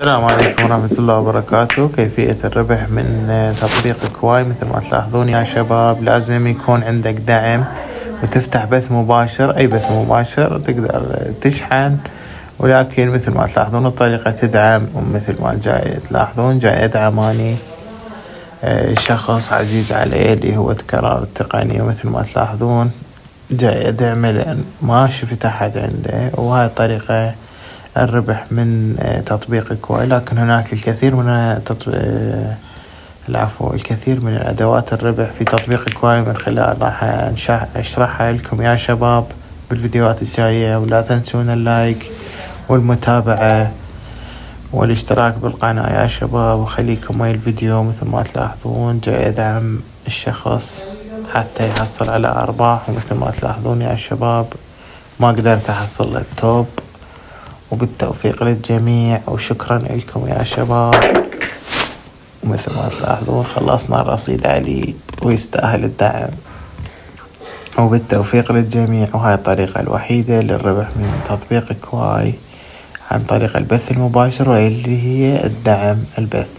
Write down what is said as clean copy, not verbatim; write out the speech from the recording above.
السلام عليكم ورحمة الله وبركاته. كيفية الربح من تطبيق كواي؟ مثل ما تلاحظون يا شباب، لازم يكون عندك دعم وتفتح بث مباشر. أي بث مباشر تقدر تشحن، ولكن مثل ما تلاحظون الطريقة تدعم، ومثل ما جاي يدعماني شخص عزيز عليه اللي هو تكرار التقنية. مثل ما تلاحظون جاي يدعمه لأن ما شفت أحد عنده، وهاي الطريقة الربح من تطبيق كواي. لكن هناك الكثير من الكثير من الأدوات الربح في تطبيق كواي، من خلال راح أشرحها لكم يا شباب بالفيديوهات الجاية. ولا تنسون اللايك والمتابعة والاشتراك بالقناة يا شباب، وخليكم ويا الفيديو. مثل ما تلاحظون جاي يدعم الشخص حتى يحصل على أرباح، ومثل ما تلاحظون يا شباب ما قدرت أحصل التوب. وبالتوفيق للجميع، وشكرا لكم يا شباب. ومثل ما تلاحظون خلصنا الرصيد علي ويستاهل الدعم. وبالتوفيق للجميع. وهاي الطريقة الوحيدة للربح من تطبيق كواي عن طريق البث المباشر، واللي هي الدعم البث.